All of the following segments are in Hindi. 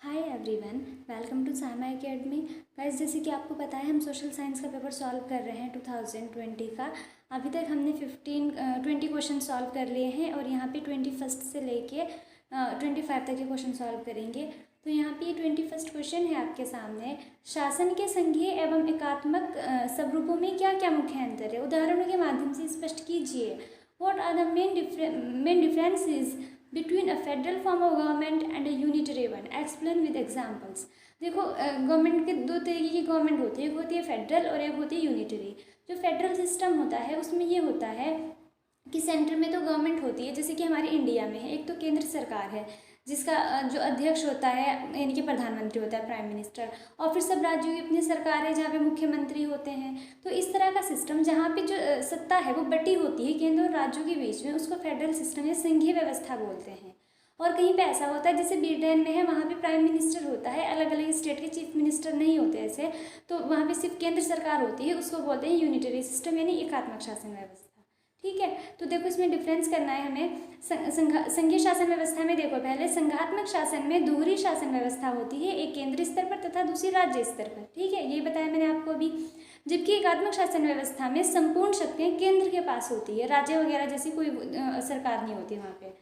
Hi everyone, welcome to Sama academy. Guys, जैसे कि आपको पता है हम सोशल साइंस का पेपर सॉल्व कर रहे हैं 2020 का। अभी तक हमने 20 क्वेश्चन सॉल्व कर लिए हैं और यहाँ पे 21 से लेके 25 तक के क्वेश्चन सॉल्व करेंगे। तो यहाँ पे 21 क्वेश्चन है आपके सामने। शासन के संघीय एवं एकात्मक स्वरूपों में क्या क्या मुख्य अंतर है, उदाहरणों के माध्यम से स्पष्ट कीजिए। What are the main differences between a federal form of government and a unitary one, explain with examples। देखो, गवर्नमेंट के दो तरीके की गवर्नमेंट होती है, एक होती है फेडरल और एक होती है यूनिटरी। जो फेडरल सिस्टम होता है उसमें ये होता है कि सेंटर में तो गवर्नमेंट होती है, जैसे कि हमारे इंडिया में है, एक तो केंद्र सरकार है जिसका जो अध्यक्ष होता है यानी कि प्रधानमंत्री होता है, प्राइम मिनिस्टर, और फिर सब राज्यों की अपनी सरकार है जहाँ पे मुख्यमंत्री होते हैं। तो इस तरह का सिस्टम जहाँ पे जो सत्ता है वो बटी होती है केंद्र और राज्यों के बीच में, उसको फेडरल सिस्टम या संघीय व्यवस्था बोलते हैं। और कहीं पे ऐसा होता है जैसे ब्रिटेन में है, वहाँ पे प्राइम मिनिस्टर होता है, अलग अलग स्टेट के चीफ मिनिस्टर नहीं होते ऐसे, तो वहाँ पे सिर्फ केंद्र सरकार होती है, उसको बोलते हैं यूनिटरी सिस्टम यानी एकात्मक शासन व्यवस्था। ठीक है, तो देखो इसमें डिफरेंस करना है हमें। संघीय शासन व्यवस्था में देखो, पहले संघात्मक शासन में दोहरी शासन व्यवस्था होती है, एक केंद्रीय स्तर पर तथा दूसरी राज्य स्तर पर। ठीक है, ये बताया मैंने आपको अभी। जबकि एकात्मक शासन व्यवस्था में संपूर्ण शक्तियाँ केंद्र के पास होती है, राज्य वगैरह जैसी कोई सरकार नहीं होती वहाँ पे।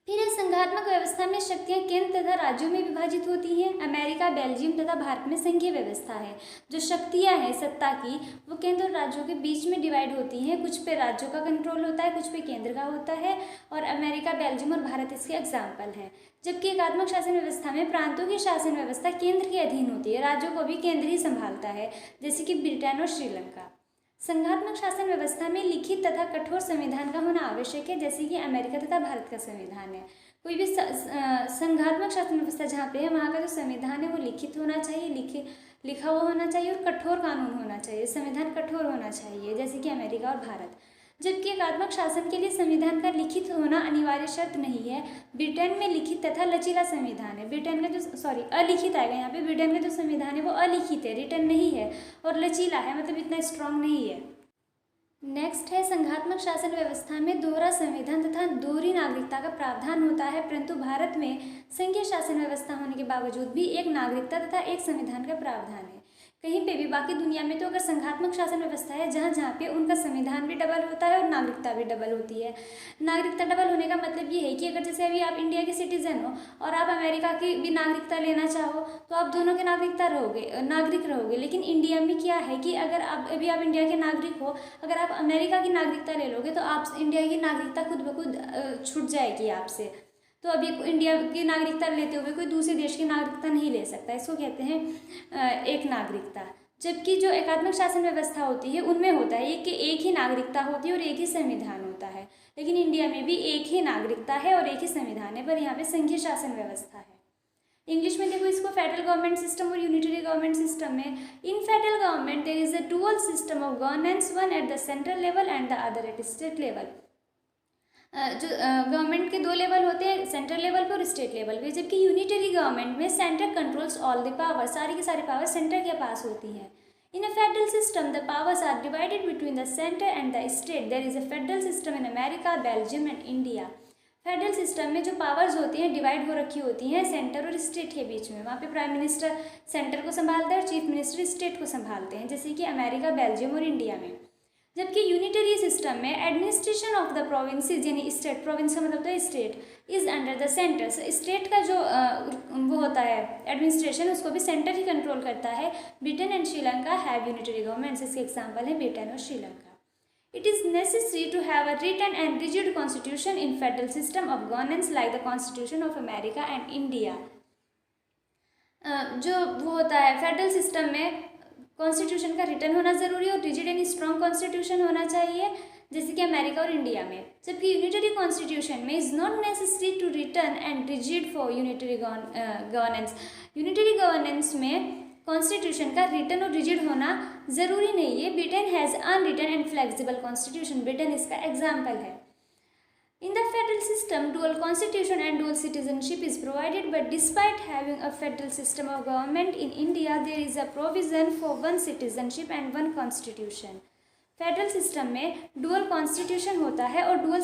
फिर इस संघात्मक व्यवस्था में शक्तियां केंद्र तथा राज्यों में विभाजित होती हैं। अमेरिका, बेल्जियम तथा भारत में संघीय व्यवस्था है। जो शक्तियां हैं सत्ता की, वो केंद्र और राज्यों के बीच में डिवाइड होती हैं। कुछ पे राज्यों का कंट्रोल होता है, कुछ पे केंद्र का होता है, और अमेरिका, बेल्जियम और भारत इसके एग्जाम्पल हैं। जबकि एकात्मक शासन व्यवस्था में प्रांतों की शासन व्यवस्था केंद्र के अधीन होती है, राज्यों को भी केंद्र ही संभालता है, जैसे कि ब्रिटेन और श्रीलंका। संघात्मक शासन व्यवस्था में लिखित तथा कठोर संविधान का होना आवश्यक है, जैसे कि अमेरिका तथा भारत का संविधान है। कोई भी संघात्मक शासन व्यवस्था जहाँ पे है वहाँ का जो संविधान है वो लिखित होना चाहिए, लिखा हुआ होना चाहिए, और कठोर कानून होना चाहिए, संविधान कठोर होना चाहिए, जैसे कि अमेरिका और भारत। जबकि एकात्मक शासन के लिए संविधान का लिखित होना अनिवार्य शर्त नहीं है। ब्रिटेन में लिखित तथा लचीला संविधान है। ब्रिटेन का जो अलिखित आएगा यहाँ पे, ब्रिटेन का जो संविधान है वो अलिखित है, रिटन नहीं है, और लचीला है, मतलब इतना स्ट्रांग नहीं है। नेक्स्ट है, संघात्मक शासन व्यवस्था में दोहरा संविधान तथा दोहरी नागरिकता का प्रावधान होता है, परंतु भारत में संघीय शासन व्यवस्था होने के बावजूद भी एक नागरिकता तथा एक संविधान का प्रावधान है। कहीं पे भी बाकी दुनिया में तो अगर संघात्मक शासन व्यवस्था है जहाँ जहाँ पे उनका संविधान भी डबल होता है और नागरिकता भी डबल होती है। नागरिकता डबल होने का मतलब ये है कि अगर जैसे अभी आप इंडिया के सिटीजन हो और आप अमेरिका की भी नागरिकता लेना चाहो तो आप दोनों के नागरिक रहोगे। लेकिन इंडिया में क्या है कि अगर आप इंडिया के नागरिक हो, अगर आप अमेरिका की नागरिकता ले लोगे तो आप इंडिया की नागरिकता खुद ब खुद छूट जाएगी आपसे। तो अभी इंडिया की नागरिकता लेते हुए कोई दूसरे देश की नागरिकता नहीं ले सकता, इसको कहते हैं एक नागरिकता। जबकि जो एकात्मक शासन व्यवस्था होती है उनमें होता है कि एक ही नागरिकता होती है और एक ही संविधान होता है। लेकिन इंडिया में भी एक ही नागरिकता है और एक ही संविधान है, पर यहाँ पे संघीय शासन व्यवस्था है। इंग्लिश में देखो इसको फेडरल गवर्नमेंट सिस्टम और यूनिटरी गवर्नमेंट सिस्टम में। In federal government there is a dual system of governance, one at the central level and the other at state level. जो गवर्नमेंट के दो लेवल होते हैं, सेंट्रल लेवल पे और स्टेट लेवल पे। जबकि यूनिटरी गवर्नमेंट में centre controls all the power, सारी की सारी पावर सेंटर के पास होती हैं। In a federal system the powers are divided between the centre and the state. There is a federal system in America, Belgium and India. Federal system में जो पावर्स होती हैं डिवाइड हो रखी होती हैं सेंटर और स्टेट के बीच में। वहाँ पे प्राइम मिनिस्टर सेंटर को संभालता है और चीफ मिनिस्टर स्टेट को संभालते हैं, जैसे कि अमेरिका, बेल्जियम और इंडिया में। जबकि यूनिटरी सिस्टम में एडमिनिस्ट्रेशन ऑफ द प्रोविंसेस यानी स्टेट, प्रोविंस का मतलब तो state, is under the centre. State का जो वो होता है एडमिनिस्ट्रेशन, उसको भी सेंटर ही कंट्रोल करता है। Britain and Sri Lanka have unitary governments, इसके एग्जाम्पल है ब्रिटेन और Sri Lanka. It is necessary to have a written and rigid constitution in federal system of governance like the Constitution of America and India। जो वो होता है फेडरल सिस्टम में कॉन्स्टिट्यूशन का रिटर्न होना जरूरी है और रिजिड एंड स्ट्रॉन्ग कॉन्स्टिट्यूशन होना चाहिए, जैसे कि अमेरिका और इंडिया में। जबकि यूनिटरी कॉन्स्टिट्यूशन में is not necessary to written and rigid for unitary governance. Unitary governance में कॉन्स्टिट्यूशन का रिटर्न और रिजिड होना जरूरी नहीं है। Britain has unwritten and flexible constitution, Britain इसका एग्जाम्पल है। In the federal system, dual constitution and dual citizenship is provided, but despite having a federal system of government in India, there is a provision for one citizenship and one constitution। Federal system में डुअल कॉन्स्टिट्यूशन होता है और डुअल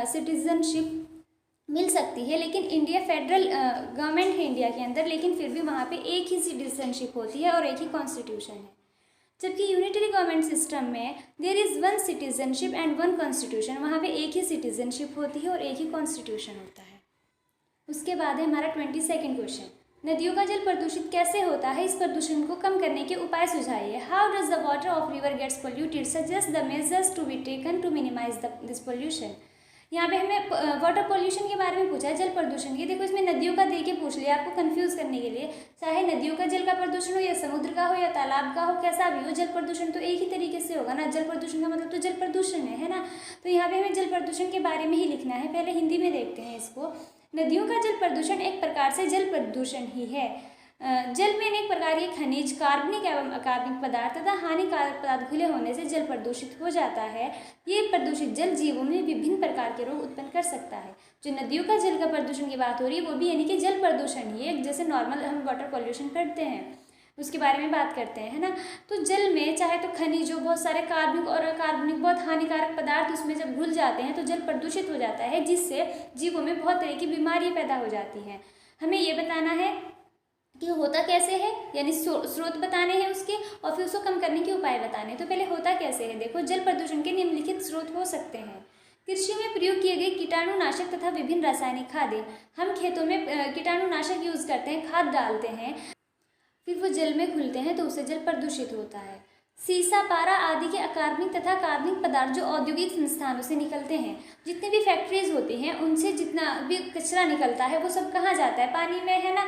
सिटीजनशिप मिल सकती है, लेकिन इंडिया फेडरल गवर्नमेंट है इंडिया के अंदर, लेकिन फिर भी वहाँ पे एक ही सिटीजनशिप होती है और एक ही कॉन्स्टिट्यूशन है। जबकि यूनिटरी गवर्नमेंट सिस्टम में there is one citizenship and one constitution, वहाँ पे एक ही सिटीजनशिप होती है और एक ही कॉन्स्टिट्यूशन होता है। उसके बाद है हमारा 22वां क्वेश्चन, नदियों का जल प्रदूषित कैसे होता है, इस प्रदूषण को कम करने के उपाय सुझाइए। How does the water of river gets polluted, suggest the measures to be taken to minimise this pollution. यहाँ पे हमें वाटर पोल्यूशन के बारे में पूछा है, जल प्रदूषण की। देखो इसमें नदियों का दे के पूछ लिया आपको कंफ्यूज करने के लिए, चाहे नदियों का जल का प्रदूषण हो या समुद्र का हो या तालाब का हो, कैसा भी हो, जल प्रदूषण तो एक ही तरीके से होगा ना। जल प्रदूषण का मतलब तो जल प्रदूषण है ना। तो यहाँ पे हमें जल प्रदूषण के बारे में ही लिखना है। पहले हिंदी में देखते हैं इसको। नदियों का जल प्रदूषण एक प्रकार से जल प्रदूषण ही है। जल में अनेक प्रकार के खनिज, कार्बनिक एवं अकार्बनिक पदार्थ तथा हानिकारक पदार्थ घुले होने से जल प्रदूषित हो जाता है। ये प्रदूषित जल जीवों में विभिन्न प्रकार के रोग उत्पन्न कर सकता है। जो नदियों का जल का प्रदूषण की बात हो रही है वो भी यानी कि जल प्रदूषण ही है, जैसे नॉर्मल हम वाटर पॉल्यूशन करते हैं उसके बारे में बात करते हैं, है ना। तो जल में चाहे तो खनिजों, बहुत सारे कार्बनिक और अकार्बनिक बहुत हानिकारक पदार्थ उसमें जब घुल जाते हैं तो जल प्रदूषित हो जाता है, जिससे जीवों में बहुत तरह की बीमारियां पैदा हो जाती हैं। हमें ये बताना है कि होता कैसे है, यानी स्रोत बताने हैं उसके, और फिर उसको कम करने के उपाय बताने हैं। तो पहले होता कैसे है, देखो जल प्रदूषण के निम्नलिखित स्रोत हो सकते हैं। कृषि में प्रयोग किए गए कीटाणुनाशक तथा विभिन्न रासायनिक खादें। हम खेतों में कीटाणुनाशक यूज करते हैं, खाद डालते हैं, फिर वो जल में घुलते हैं तो उससे जल प्रदूषित होता है। सीसा, पारा आदि के अकार्बनिक तथा कार्बनिक पदार्थ जो औद्योगिक संस्थानों से निकलते हैं, जितनी भी फैक्ट्रीज होती हैं उनसे जितना भी कचरा निकलता है वो सब कहाँ जाता है, पानी में, है ना।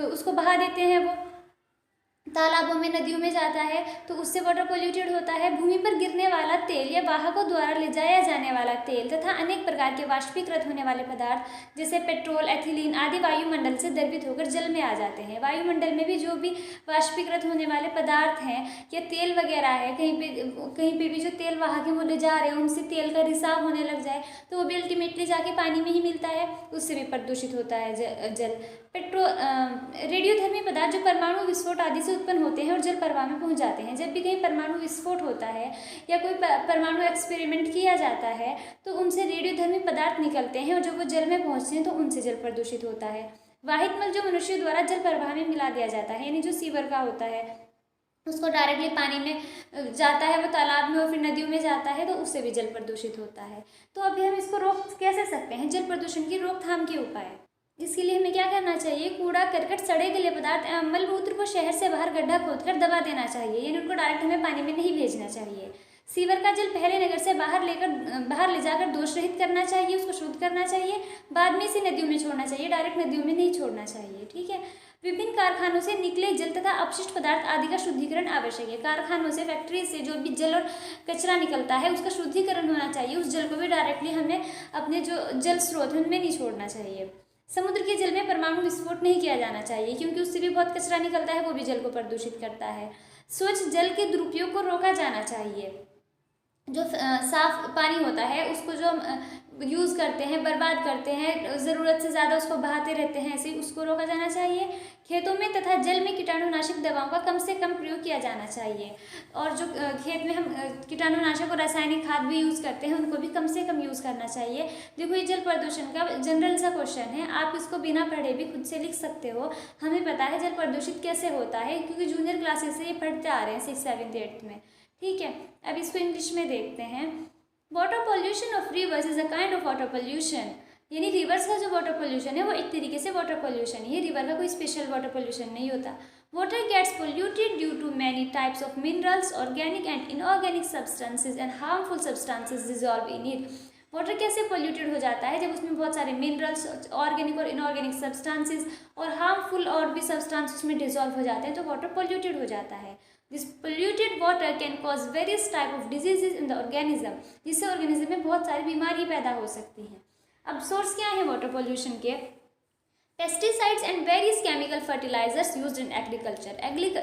उसको बहा देते हैं, वो तालाबों में, नदियों में जाता है, तो उससे वाटर पोल्यूटेड होता है। भूमि पर गिरने वाला तेल या वाहकों द्वारा ले जाया जाने वाला तेल तथा अनेक प्रकार के वाष्पीकृत होने वाले पदार्थ जैसे पेट्रोल, एथिलीन आदि वायुमंडल से द्रवित होकर जल में आ जाते हैं। वायुमंडल में भी जो भी वाष्पीकृत होने वाले पदार्थ हैं या तेल वगैरह है, कहीं पे भी जो तेल वाहक वो ले जा रहे हैं उनसे तेल का रिसाव होने लग जाए तो वो भी अल्टीमेटली जाके पानी में ही मिलता है, उससे भी प्रदूषित होता है जल। रेडियोधर्मी पदार्थ जो परमाणु विस्फोट आदि से उत्पन्न होते हैं और जल प्रवाह में पहुंच जाते हैं। जब भी कहीं परमाणु विस्फोट होता है या कोई परमाणु एक्सपेरिमेंट किया जाता है तो उनसे रेडियोधर्मी पदार्थ निकलते हैं और जब वो जल में पहुंचते हैं तो उनसे जल प्रदूषित होता है। वाहित मल जो मनुष्य द्वारा जल प्रवाह में मिला दिया जाता है, यानी जो सीवर का होता है उसको डायरेक्टली पानी में जाता है, वो तालाब में और फिर नदियों में जाता है, तो उससे भी जल प्रदूषित होता है। तो अभी हम इसको रोक कैसे सकते हैं, जल प्रदूषण की रोकथाम के उपाय। इसके लिए हमें क्या करना चाहिए, कूड़ा करकट, सड़े गले पदार्थ एवं मल मूत्र को शहर से बाहर गड्ढा खोदकर दबा देना चाहिए, यानी उनको डायरेक्ट हमें पानी में नहीं भेजना चाहिए। सीवर का जल पहले नगर से बाहर ले जाकर दोष रहित करना चाहिए, उसको शुद्ध करना चाहिए, बाद में इसे नदियों में छोड़ना चाहिए, डायरेक्ट नदियों में नहीं छोड़ना चाहिए, ठीक है। विभिन्न कारखानों से निकले जल तथा अपशिष्ट पदार्थ आदि का शुद्धिकरण आवश्यक है। कारखानों से, फैक्ट्री से जो भी जल और कचरा निकलता है उसका शुद्धिकरण होना चाहिए। उस जल को भी डायरेक्टली हमें अपने जो जल स्रोत है उनमें नहीं छोड़ना चाहिए। समुद्र के जल में परमाणु विस्फोट नहीं किया जाना चाहिए क्योंकि उससे भी बहुत कचरा निकलता है, वो भी जल को प्रदूषित करता है। स्वच्छ जल के दुरुपयोग को रोका जाना चाहिए। जो साफ पानी होता है उसको जो यूज़ करते हैं, बर्बाद करते हैं, ज़रूरत से ज़्यादा उसको बहाते रहते हैं, ऐसे उसको रोका जाना चाहिए। खेतों में तथा जल में कीटाणुनाशक दवाओं का कम से कम प्रयोग किया जाना चाहिए। और जो खेत में हम कीटाणुनाशक और रासायनिक खाद भी यूज़ करते हैं उनको भी कम से कम यूज़ करना चाहिए। देखो ये जल प्रदूषण का जनरल सा क्वेश्चन है, आप इसको बिना पढ़े भी खुद से लिख सकते हो। हमें पता है जल प्रदूषित कैसे होता है क्योंकि जूनियर क्लासेस से ये पढ़ते आ रहे हैं 6th 7th 8th में, ठीक है। अब इसको इंग्लिश में देखते हैं। Water pollution of reverse is a kind of water pollution, यानी रिवर्स का जो वाटर पॉल्यूशन है वो एक तरीके से वाटर पॉल्यूशन ही है, रिवर का कोई स्पेशल वाटर पॉल्यूशन नहीं होता। Water gets polluted due to many types of minerals, organic and inorganic substances and harmful substances dissolve in it. Water कैसे पोल्यूटेड हो जाता है, जब उसमें बहुत सारे मिनरल्स, ऑर्गेनिक और इनऑर्गेनिक सब्सटेंसेज और हार्मफुल और भी सब्सटेंस उसमें डिजॉल्व हो जाते हैं तो वाटर पोल्यूटेड हो जाता है। This polluted water can cause various type of diseases in the organism, जिससे ऑर्गेनिज्म में बहुत सारी बीमारी पैदा हो सकती हैं। अब सोर्स क्या है वाटर पोल्यूशन के, pesticides and various chemical fertilisers used in agriculture.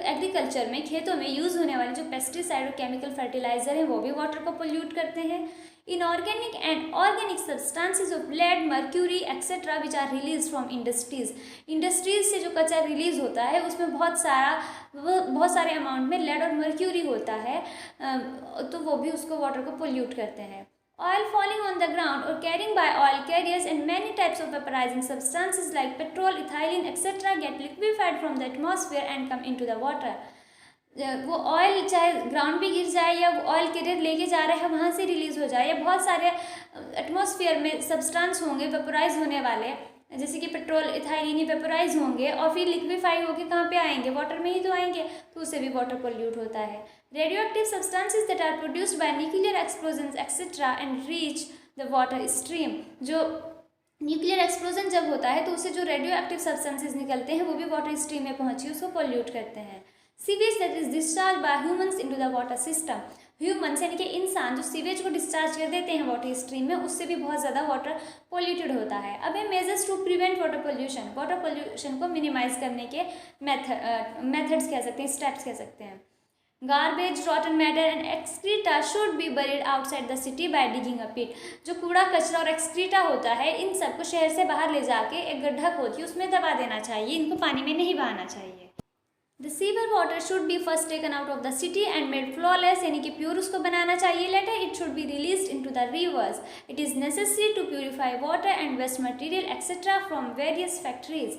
Agriculture में, खेतों में यूज होने वाले जो पेस्टिसाइड और केमिकल फर्टिलाइजर हैं वो भी वाटर को पोल्यूट करते हैं। Inorganic and organic substances of lead, mercury etcetera which are release from industries से जो कचरा रिलीज होता है उसमें बहुत सारे अमाउंट में लेड और मर्क्यूरी होता है, तो वो भी उसको वाटर को पोल्यूट करते हैं। Oil falling on the ground or carrying by oil carriers and many types of vaporizing substances like petrol, ethylene, etc. get liquefied from the atmosphere and come into the water. वो ऑयल चाहे ग्राउंड पे गिर जाए या वो ऑयल कैरियर लेके जा रहे हैं वहाँ से रिलीज हो जाए, या बहुत सारे एटमॉस्फेयर में सब्सटेंस होंगे वेपोराइज होने वाले, जैसे कि पेट्रोल, इथाइलिन, ही वेपोराइज होंगे और फिर लिक्विफाई होके कहाँ पे आएंगे, वाटर में ही तो आएंगे, तो उससे भी वाटर पोल्यूट होता है. Radioactive substances that are produced by nuclear explosion etcetera and reach the water stream. जो न्यूक्लियर एक्सप्लोजन जब होता है तो उससे जो रेडियो एक्टिव सब्सटेंसेज निकलते हैं वो भी वाटर स्ट्रीम में पहुँची उसको पोल्यूट करते हैं. Sewage that is discharge by humans into the water system. Humans यानी कि इंसान जो सीवेज को डिस्चार्ज कर देते हैं वाटर स्ट्रीम में, उससे भी बहुत ज़्यादा वाटर पोल्यूटेड होता है. अब है measures to prevent water pollution. Water pollution को मिनिमाइज करने के मेथड्स कह सकते हैं, स्टेप्स कह सकते हैं. Garbage, rotten matter and excreta should be buried outside the city by digging a pit. जो कूड़ा कचरा और एक्सक्रीटा होता है इन सबको शहर से बाहर ले जाके एक गड्ढा खोद के उसमें दबा देना चाहिए, इनको पानी में नहीं बहाना चाहिए. The sewer water should be first taken out of the city and made flawless, यानी कि प्योर उसको बनाना चाहिए. Later it should be release into the rivers. It is necessary to purify water and waste material etcetera from various factories.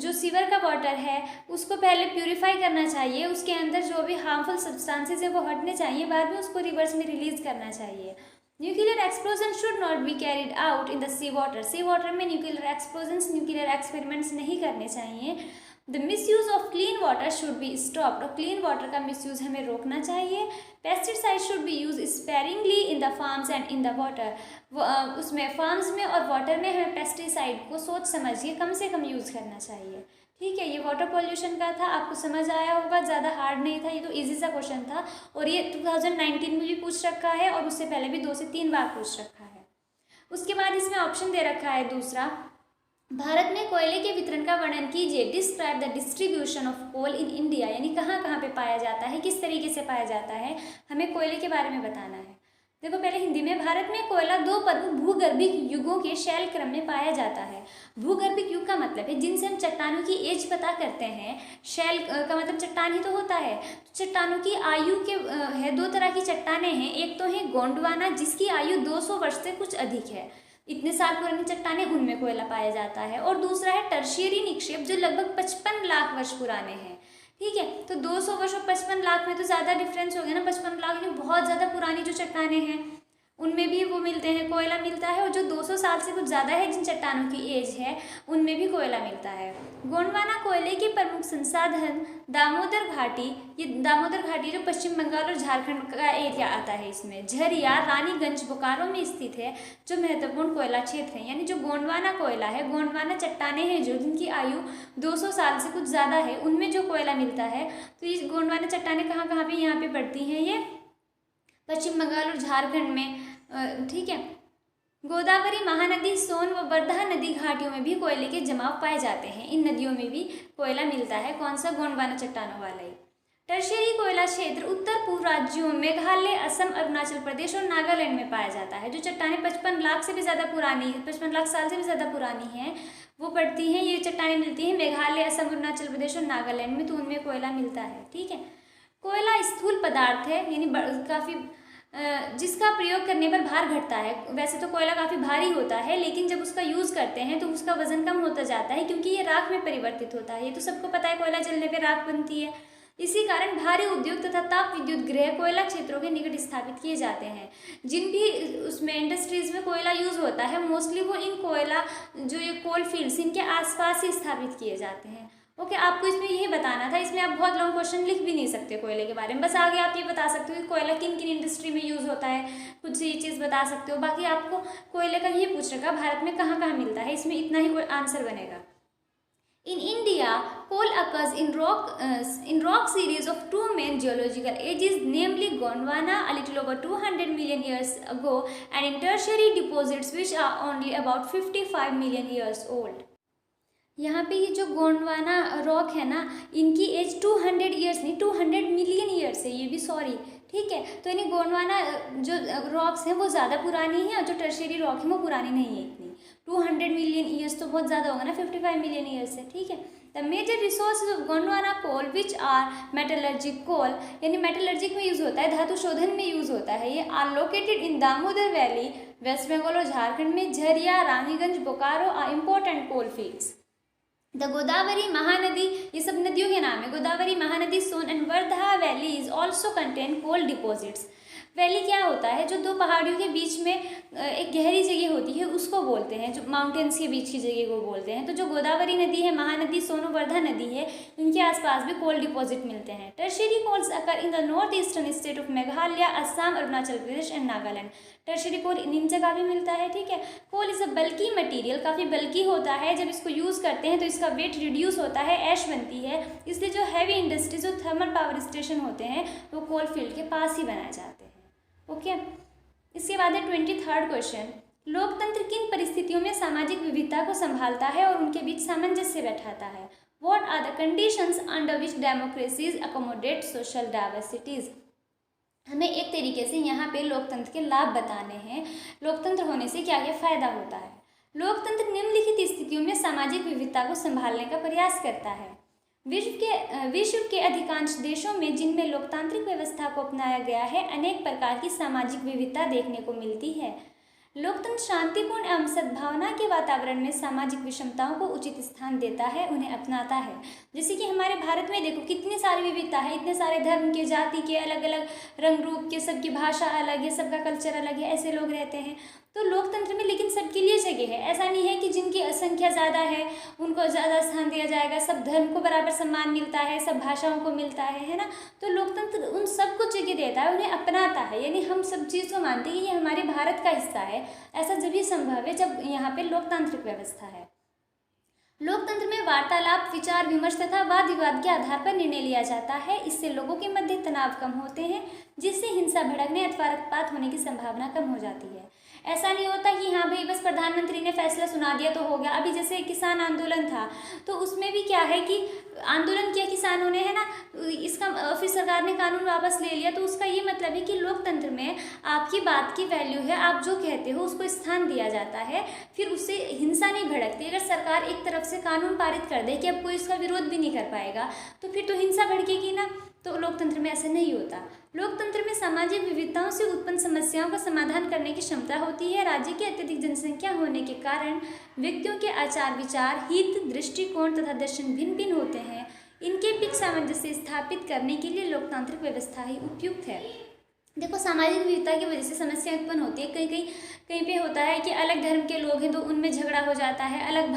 जो सीवर का वाटर है उसको पहले प्यूरिफाई करना चाहिए, उसके अंदर जो भी हार्मफुल सब्सटेंसेज है वो हटने चाहिए, बाद में उसको रिवर्स में रिलीज करना चाहिए. Nuclear explosion should not be carried out in the sea water. Sea water में न्यूक्लियर एक्सप्लोजन्स, न्यूक्लियर एक्सपेरिमेंट्स नहीं करने चाहिए. The misuse of clean water should be stopped. और क्लीन वाटर का मिसयूज हमें रोकना चाहिए. Pesticide should be use sparingly in the farms and in the water. उसमें फार्म्स में और वाटर में हमें पेस्टिसाइड को सोच समझिए कम से कम यूज़ करना चाहिए. ठीक है, ये वाटर पॉल्यूशन का था, आपको समझ आया होगा, ज़्यादा हार्ड नहीं था, ये तो इजी सा क्वेश्चन था और ये 2019 में भी पूछ रखा है और उससे पहले भी 2 से 3 बार पूछ रखा है. उसके बाद इसमें ऑप्शन दे रखा है दूसरा, भारत में कोयले के वितरण का वर्णन कीजिए. Describe the distribution of coal in India, यानी कहाँ कहाँ पे पाया जाता है, किस तरीके से पाया जाता है, हमें कोयले के बारे में बताना है. देखो पहले हिंदी में, भारत में कोयला 2 प्रमुख भूगर्भिक युगों के शैल क्रम में पाया जाता है. भूगर्भिक युग का मतलब है जिनसे हम चट्टानों की एज पता करते हैं. शैल का मतलब चट्टान ही तो होता है. तो चट्टानों की आयु के है 2 तरह की चट्टानें हैं. एक तो है गोंडवाना जिसकी आयु 200 वर्ष से कुछ अधिक है, इतने साल पुरानी चट्टानें, उनमें कोयला पाया जाता है. और दूसरा है टर्शियरी निक्षेप जो लगभग 55 लाख वर्ष पुराने हैं. ठीक है, तो 200 वर्ष और 55 लाख में तो ज़्यादा डिफरेंस हो गया ना. 55 लाख में बहुत ज़्यादा पुरानी जो चट्टानें हैं उनमें भी वो मिलते हैं, कोयला मिलता है. और जो 200 साल से कुछ ज़्यादा है जिन चट्टानों की एज है उनमें भी कोयला मिलता है. गोंडवाना कोयले के प्रमुख संसाधन दामोदर घाटी, ये दामोदर घाटी जो पश्चिम बंगाल और झारखंड का एरिया आता है, इसमें झरिया, रानीगंज, बोकारो में स्थित है जो महत्वपूर्ण कोयला क्षेत्र है. यानी जो गोंडवाना कोयला है, गोंडवाना चट्टानें हैं जो जिनकी आयु 200 साल से कुछ ज़्यादा है, उनमें जो कोयला मिलता है. तो ये गोंडवाना चट्टानें कहाँ कहाँ पे यहाँ पे पड़ती हैं, ये पश्चिम बंगाल और झारखंड में. ठीक है, गोदावरी, महानदी, सोन व वर्धा नदी घाटियों में भी कोयले के जमाव पाए जाते हैं. इन नदियों में भी कोयला मिलता है. कौन सा? गोंडवाना चट्टानों वाला ही. टर्शियरी कोयला क्षेत्र उत्तर पूर्व राज्यों मेघालय, असम, अरुणाचल प्रदेश और नागालैंड में पाया जाता है. जो चट्टानें 55 लाख से भी ज़्यादा पुरानी, 55 लाख साल से भी ज़्यादा पुरानी हैं, वो पड़ती हैं, ये चट्टानें मिलती हैं मेघालय, असम, अरुणाचल प्रदेश और नागालैंड में, तो उनमें कोयला मिलता है. ठीक है, कोयला स्थूल पदार्थ है, यानी काफ़ी जिसका प्रयोग करने पर भार घटता है. वैसे तो कोयला काफ़ी भारी होता है, लेकिन जब उसका यूज़ करते हैं तो उसका वजन कम होता जाता है क्योंकि ये राख में परिवर्तित होता है. ये तो सबको पता है, कोयला जलने पे राख बनती है. इसी कारण भारी उद्योग तथा ताप विद्युत गृह कोयला क्षेत्रों के निकट स्थापित किए जाते हैं. जिन भी उसमें इंडस्ट्रीज में कोयला यूज़ होता है मोस्टली वो इन कोयला जो ये कोल फील्ड्स इनके आसपास ही स्थापित किए जाते हैं. ओके, आपको इसमें यही बताना था. इसमें आप बहुत लॉन्ग क्वेश्चन लिख भी नहीं सकते कोयले के बारे में, बस आगे आप ये बता सकते हो कि कोयला किन किन इंडस्ट्री में यूज़ होता है, कुछ ये चीज़ बता सकते हो. बाकी आपको कोयले का ये पूछ रखा भारत में कहाँ कहाँ मिलता है, इसमें इतना ही आंसर बनेगा. In India, coal occurs in rock series of 2 main geological ages, namely Gondwana a little over 200 million years ago, and in tertiary deposits which are only about 55 million years old. यहाँ पे ये जो गोंडवाना रॉक है ना, इनकी एज 200 ईयर्स नहीं 200 मिलियन ईयर्स है, ये भी सॉरी. ठीक है, तो यानी गोंडवाना जो रॉक्स हैं वो ज़्यादा पुरानी हैं और जो टर्शियरी रॉक है वो पुरानी नहीं है इतनी. 200 मिलियन ईयर्स तो बहुत ज़्यादा होगा ना, 55 मिलियन ईयर्स से, ठीक है। The major resources of Gondwana coal which are metallurgical coal, यानी मेटलर्जिक में यूज़ होता है, धातु शोधन में यूज़ होता है, ये are located in Damodar valley, west Bengal और झारखंड में। Jharia, Raniganj, Bokaro are important coal fields. The Godavari Mahanadi, ये सब नदियों के नाम है, Godavari, Mahanadi, Son and Wardha valleys also contain coal deposits. Valley क्या होता है, जो दो पहाड़ियों के बीच में एक गहरी जगह होती है उसको बोलते हैं, जो माउंटेन्स के बीच की जगह को बोलते हैं। तो जो गोदावरी नदी है, महानदी, सोन और वर्धा नदी है, इनके आसपास भी कोल डिपॉजिट मिलते हैं। Tertiary coals occur in the north eastern state of Meghalaya, Assam, Arunachal Pradesh and Nagaland. Tertiary coal इन जगह भी मिलता है, ठीक है। Coal is a bulky material, काफ़ी बल्की होता है, जब इसको यूज़ करते हैं तो इसका वेट रिड्यूस होता है, ऐश बनती है, इसलिए जो हैवी इंडस्ट्रीज और थर्मल पावर स्टेशन होते हैं वो कोल फील्ड के पास ही बनाए जाते हैं। ओके इसके बाद है 23rd क्वेश्चन, लोकतंत्र किन परिस्थितियों में सामाजिक विविधता को संभालता है और उनके बीच सामंजस्य बैठाता है? What are the conditions under which democracies accommodate social diversities. हमें एक तरीके से यहाँ पे लोकतंत्र के लाभ बताने हैं, लोकतंत्र होने से क्या क्या फायदा होता है। लोकतंत्र निम्नलिखित स्थितियों में सामाजिक विविधता को संभालने का प्रयास करता है। विश्व के अधिकांश देशों में जिनमें लोकतांत्रिक व्यवस्था को अपनाया गया है, अनेक प्रकार की सामाजिक विविधता देखने को मिलती है। लोकतंत्र शांतिपूर्ण एवं सद्भावना के वातावरण में सामाजिक विषमताओं को उचित स्थान देता है, उन्हें अपनाता है। जैसे कि हमारे भारत में देखो कितनी सारी विविधता है, इतने सारे धर्म के, जाति के, अलग अलग रंग रूप के, सबकी भाषा अलग है, सबका कल्चर अलग है, ऐसे लोग रहते हैं। तो लोकतंत्र में लेकिन सबके लिए जगह है, ऐसा नहीं है कि जिनकी संख्या ज़्यादा है उनको ज़्यादा स्थान दिया जाएगा, सब धर्म को बराबर सम्मान मिलता है, सब भाषाओं को मिलता है ना। तो लोकतंत्र उन सबको जगह देता है, उन्हें अपनाता है, यानी हम सब चीज़ को मानते हैं कि ये हमारे भारत का हिस्सा है। ऐसा जब ही संभव है जब यहाँ पे लोकतांत्रिक व्यवस्था है। लोकतंत्र में वार्तालाप, विचार विमर्श तथा वाद विवाद के आधार पर निर्णय लिया जाता है। इससे लोगों के मध्य तनाव कम होते हैं, जिससे हिंसा भड़कने अथवा रक्तपात होने की संभावना कम हो जाती है। ऐसा नहीं होता कि हाँ भाई बस प्रधानमंत्री ने फैसला सुना दिया तो हो गया। अभी जैसे किसान आंदोलन था तो उसमें भी क्या है कि आंदोलन किया किसानों ने, है ना, इसका फिर सरकार ने कानून वापस ले लिया। तो उसका ये मतलब है कि लोकतंत्र में आपकी बात की वैल्यू है, आप जो कहते हो उसको स्थान दिया जाता है, फिर उससे हिंसा नहीं भड़कती। अगर सरकार एक तरफ से कानून पारित कर दे कि अब कोई इसका विरोध भी नहीं कर पाएगा तो फिर तो हिंसा भड़केगी ना। तो लोकतंत्र में ऐसा नहीं होता। लोकतंत्र में सामाजिक विविधताओं से उत्पन्न समस्याओं का समाधान करने की क्षमता होती है। राज्य की अत्यधिक जनसंख्या होने के कारण व्यक्तियों के आचार विचार, हित, दृष्टिकोण तथा दर्शन भिन्न भिन्न होते हैं। इनके बीच सामंजस्य स्थापित करने के लिए लोकतांत्रिक व्यवस्था ही उपयुक्त है। देखो सामाजिक विविधता की वजह से समस्या उत्पन्न होती है। कहीं पे होता है कि अलग धर्म के लोग हैं तो उनमें झगड़ा हो जाता है, अलग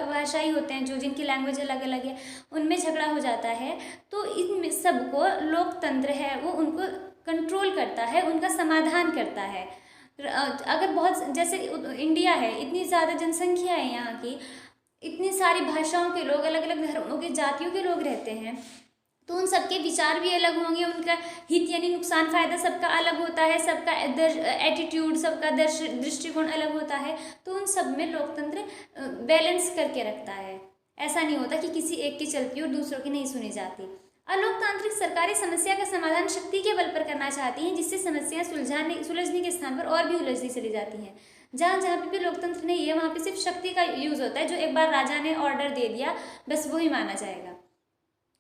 भाषाई होते हैं जो जिनकी लैंग्वेज अलग अलग है उनमें झगड़ा हो जाता है। तो इन सबको लोकतंत्र है वो उनको कंट्रोल करता है, उनका समाधान करता है। अगर बहुत जैसे इंडिया है, इतनी ज़्यादा जनसंख्या है यहाँ की, इतनी सारी भाषाओं के लोग, अलग अलग धर्मों के, जातियों के लोग रहते हैं, तो उन सबके विचार भी अलग होंगे, उनका हित यानी नुकसान फ़ायदा सबका अलग होता है, सबका एटीट्यूड, सबका दृष्टिकोण अलग होता है। तो उन सब में लोकतंत्र बैलेंस करके रखता है। ऐसा नहीं होता कि किसी एक की चलती और दूसरों की नहीं सुनी जाती। अलोकतांत्रिक सरकारें समस्या का समाधान शक्ति के बल पर करना चाहती हैं, जिससे समस्याएं सुलझने के स्थान पर और भी उलझती चली जाती हैं। जहाँ पे भी लोकतंत्र नहीं है वहाँ पे सिर्फ शक्ति का यूज़ होता है, जो एक बार राजा ने ऑर्डर दे दिया बस वही माना जाएगा।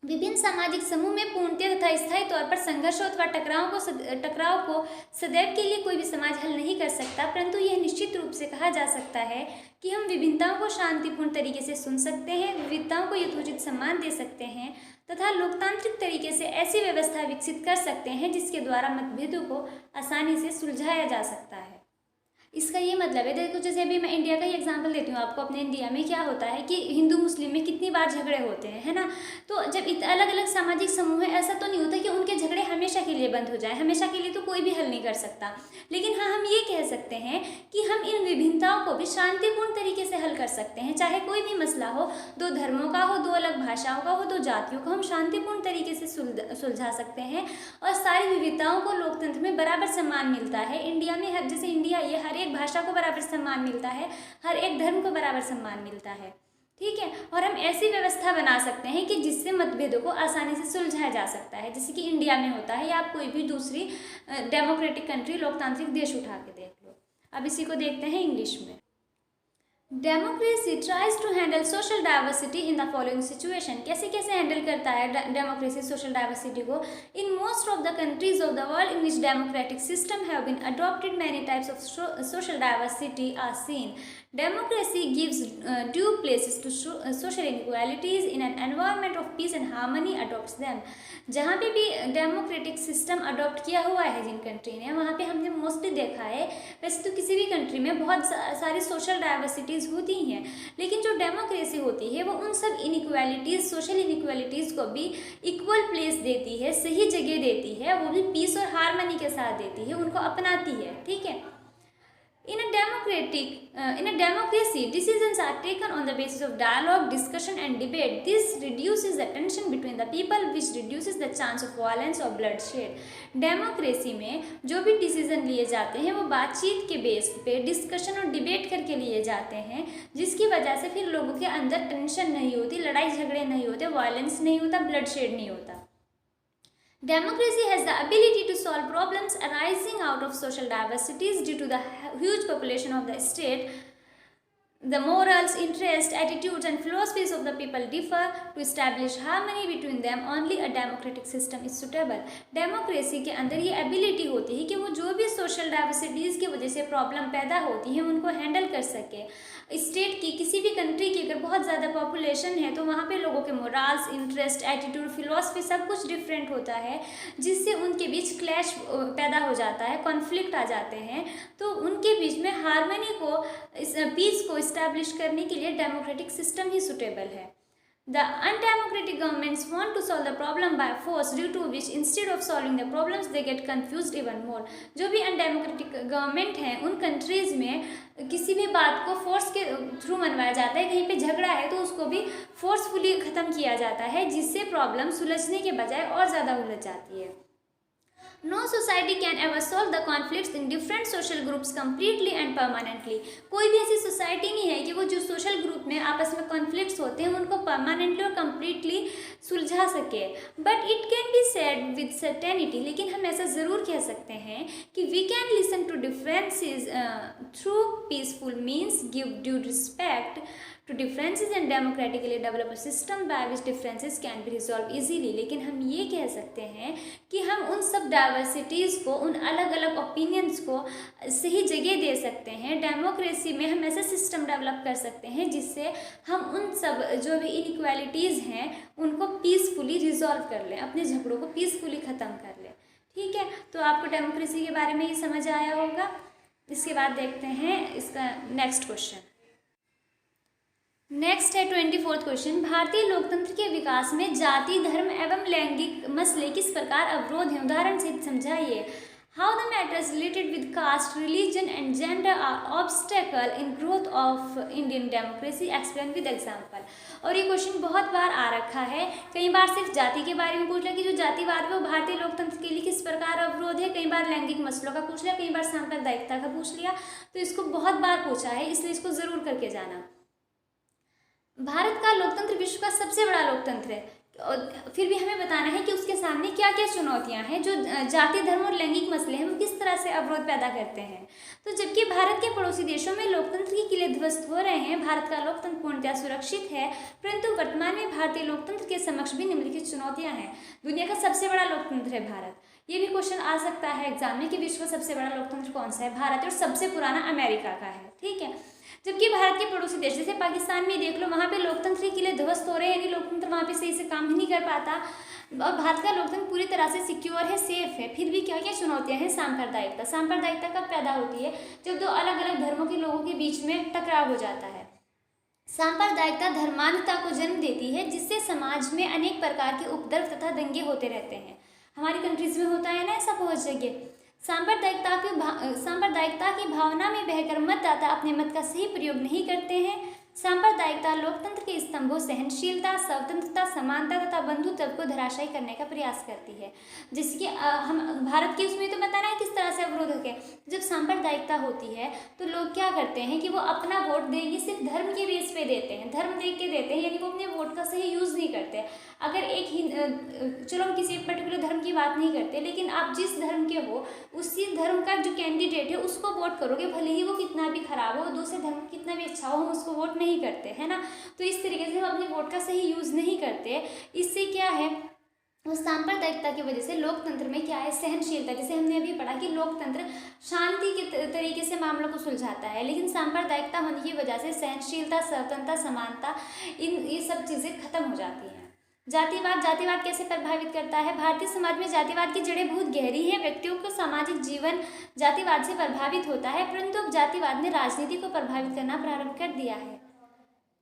विभिन्न सामाजिक समूह में पूर्णतः तथा स्थायी तौर पर संघर्ष अथवा टकराव को सदैव के लिए कोई भी समाज हल नहीं कर सकता, परंतु यह निश्चित रूप से कहा जा सकता है कि हम विभिन्नताओं को शांतिपूर्ण तरीके से सुन सकते हैं, विविधताओं को यथोचित सम्मान दे सकते हैं तथा लोकतांत्रिक तरीके से ऐसी व्यवस्था विकसित कर सकते हैं जिसके द्वारा मतभेदों को आसानी से सुलझाया जा सकता है। इसका ये मतलब है, देखो जैसे अभी मैं इंडिया का ही एग्जांपल देती हूँ आपको। अपने इंडिया में क्या होता है कि हिंदू मुस्लिम में कितनी बार झगड़े होते हैं, है ना। तो जब अलग अलग सामाजिक समूह है, ऐसा तो नहीं होता कि उनके झगड़े हमेशा के लिए बंद हो जाए, हमेशा के लिए तो कोई भी हल नहीं कर सकता। लेकिन हाँ, हम ये कह सकते हैं कि हम इन विभिन्नताओं को भी शांतिपूर्ण तरीके से हल कर सकते हैं। चाहे कोई भी मसला हो, दो धर्मों का हो, दो अलग भाषाओं का हो, दो जातियों का, हम शांतिपूर्ण तरीके से सुलझा सकते हैं और सारी विविधताओं को लोकतंत्र में बराबर सम्मान मिलता है। इंडिया में जैसे इंडिया ये हर एक भाषा को बराबर सम्मान मिलता है, हर एक धर्म को बराबर सम्मान मिलता है, ठीक है। और हम ऐसी व्यवस्था बना सकते हैं कि जिससे मतभेदों को आसानी से सुलझाया जा सकता है, जैसे कि इंडिया में होता है, या आप कोई भी दूसरी डेमोक्रेटिक कंट्री, लोकतांत्रिक देश उठा के देख लो। अब इसी को देखते हैं इंग्लिश में। Democracy tries to handle social diversity in the following situation. कैसे कैसे हैंडल करता है डेमोक्रेसी सोशल डाइवर्सिटी को? In most of the countries of the world in which democratic system have been adopted many types of social diversity are seen. Democracy gives due places to social inequalities in an environment of peace and harmony adopts them। जहाँ पे भी डेमोक्रेटिक सिस्टम अडॉप्ट किया हुआ है जिन कंट्री ने, वहाँ पे हमने मोस्टली देखा है, वैसे तो किसी भी कंट्री में बहुत सारी सोशल डाइवर्सिटीज़ होती हैं, लेकिन जो डेमोक्रेसी होती है वो उन सब इनइक्वालिटीज़, सोशल इनइक्वालिटीज़ को भी इक्वल प्लेस देती है, सही जगह देती है, वो भी पीस और हारमनी के साथ देती है, उनको अपनाती है। ठीक है। In a democracy, decisions are taken on the basis of dialogue, discussion and debate. This reduces the tension between the people, which reduces the chance of violence or bloodshed. Democracy में जो भी डिसीजन लिए जाते हैं वो बातचीत के बेस पे डिस्कशन और डिबेट करके लिए जाते हैं, जिसकी वजह से फिर लोगों के अंदर टेंशन नहीं होती, लड़ाई झगड़े नहीं होते, वायलेंस नहीं होता, ब्लडशेड नहीं होता। Democracy has the ability to solve problems arising out of social diversities due to the huge population of the state. The morals, interests, attitudes and philosophies of the people differ. To establish harmony between them, only a democratic system is suitable. Democracy के अंदर ये एबिलिटी होती है कि वो जो भी सोशल डाइवर्सिटीज़ की वजह से प्रॉब्लम पैदा होती है उनको हैंडल कर सके। स्टेट की, किसी भी कंट्री की अगर बहुत ज़्यादा पॉपुलेशन है तो वहाँ पे लोगों के मोराल्स, इंटरेस्ट, एटीट्यूड, फिलॉसफी सब कुछ डिफरेंट होता है, जिससे उनके बीच क्लैश पैदा हो जाता है, कॉन्फ्लिक्ट आ जाते हैं। तो उनके बीच में हारमनी को, पीस को इस्टेब्लिश करने के लिए डेमोक्रेटिक सिस्टम ही सुटेबल है। The undemocratic governments want to solve the problem by force, due to which instead of solving the problems they get confused even more। जो भी अनडेमोक्रेटिक गवर्नमेंट हैं उन कंट्रीज़ में किसी भी बात को फोर्स के थ्रू मनवाया जाता है। कहीं पे झगड़ा है तो उसको भी फोर्सफुली ख़त्म किया जाता है, जिससे प्रॉब्लम सुलझने के बजाय और ज़्यादा उलझ जाती है। No society can ever solve the conflicts in different social groups completely and permanently। कोई भी ऐसी सोसाइटी नहीं है कि वो जो सोशल ग्रुप में आपस में कॉन्फ्लिक्ट्स होते हैं उनको परमानेंटली और कम्प्लीटली सुलझा सके। But it can be said with certainty, लेकिन हम ऐसा ज़रूर कह सकते हैं कि we can listen to differences through peaceful means, give due respect to differences and democratically develop a system by which differences can be resolved easily। लेकिन हम ये कह सकते हैं कि हम उन सब डाइवर्सिटीज़ को, उन अलग अलग ओपिनियंस को सही जगह दे सकते हैं। डेमोक्रेसी में हम ऐसा सिस्टम डेवलप कर सकते हैं जिससे हम उन सब जो भी इनइक्वालिटीज़ हैं उनको पीसफुली रिजॉल्व कर लें, अपने झगड़ों को पीसफुली ख़त्म कर लें। ठीक है, तो आपको डेमोक्रेसी के बारे में ये समझ आया होगा। इसके बाद देखते हैं इसका नेक्स्ट क्वेश्चन। नेक्स्ट है 24वां क्वेश्चन। भारतीय लोकतंत्र के विकास में जाति, धर्म एवं लैंगिक मसले किस प्रकार अवरोध हैं? उदाहरण से समझाइए। How the matters related with caste, religion and gender are obstacle in growth of Indian democracy, explain with example. और ये क्वेश्चन बहुत बार आ रखा है। कई बार सिर्फ जाति के बारे में पूछ लिया कि जो जातिवाद है वो भारतीय लोकतंत्र के लिए किस प्रकार अवरोध है, कई बार लैंगिक मसलों का पूछ लिया, कई बार सांप्रदायिकता का पूछ लिया। तो इसको बहुत बार पूछा है, इसलिए इसको ज़रूर करके जाना। भारत का लोकतंत्र विश्व का सबसे बड़ा लोकतंत्र है, और फिर भी हमें बताना है कि उसके सामने क्या क्या चुनौतियां हैं। जो जाति, धर्म और लैंगिक मसले हैं वो किस तरह से अवरोध पैदा करते हैं। तो जबकि भारत के पड़ोसी देशों में लोकतंत्र की किले ध्वस्त हो रहे हैं, भारत का लोकतंत्र पूर्णतः सुरक्षित है, परंतु वर्तमान में भारतीय लोकतंत्र के समक्ष भी निम्नलिखित चुनौतियाँ हैं। दुनिया का सबसे बड़ा लोकतंत्र है भारत। ये भी क्वेश्चन आ सकता है एग्जाम में कि विश्व का सबसे बड़ा लोकतंत्र कौन सा है? भारत, और सबसे पुराना अमेरिका का है। ठीक है, जबकि भारत के पड़ोसी देश जैसे पाकिस्तान में देख लो, वहाँ पे लोकतंत्र के लिए ध्वस्त हो रहे हैं, यानी लोकतंत्र वहाँ पे सही से काम ही नहीं कर पाता। और भारत का लोकतंत्र पूरी तरह से सिक्योर है, सेफ है। फिर भी क्या क्या चुनौतियाँ हैं? सांप्रदायिकता। सांप्रदायिकता कब पैदा होती है? जब दो अलग अलग धर्मों के लोगों के बीच में टकराव हो जाता है। सांप्रदायिकता धर्मांधता को जन्म देती है, जिससे समाज में अनेक प्रकार के उपद्रव तथा दंगे होते रहते हैं। हमारी कंट्रीज में होता है ना ऐसा बहुत जगह। सांप्रदायिकता की भावना में बहकर मतदाता अपने मत का सही प्रयोग नहीं करते हैं। सांप्रदायिकता लोकतंत्र के स्तंभों सहनशीलता, स्वतंत्रता, समानता तथा बंधुत्व को धराशायी करने का प्रयास करती है। जैसे कि हम भारत की उसमें तो बता रहे हैं किस तरह से अवरोधक है। जब सांप्रदायिकता होती है तो लोग क्या करते हैं कि वो अपना वोट देंगे सिर्फ धर्म के बेस पे देते हैं, धर्म देख के देते हैं, यानी वो अपने वोट का सही यूज़ नहीं करते। अगर चलो हम किसी पर्टिकुलर धर्म की बात नहीं करते, लेकिन आप जिस धर्म के हो उसी धर्म का जो कैंडिडेट है उसको वोट करोगे, भले ही वो कितना भी खराब हो, दूसरे धर्म कितना भी अच्छा हो, हम उसको वोट नहीं करते, है ना। तो इस तरीके से हम अपने वोट का सही यूज़ नहीं करते। इससे क्या है, उस सांप्रदायिकता की वजह से लोकतंत्र में क्या है, सहनशीलता। जैसे हमने अभी पढ़ा कि लोकतंत्र शांति के तरीके से मामलों को सुलझाता है, लेकिन सांप्रदायिकता होने की वजह से सहनशीलता, स्वतंत्रता, समानता, ये सब चीज़ें खत्म हो जाती हैं। जातिवाद कैसे प्रभावित करता है? भारतीय समाज में जातिवाद की जड़ें बहुत गहरी हैं। व्यक्तियों को सामाजिक जीवन जातिवाद से प्रभावित होता है, परंतु अब जातिवाद ने राजनीति को प्रभावित करना प्रारंभ कर दिया है।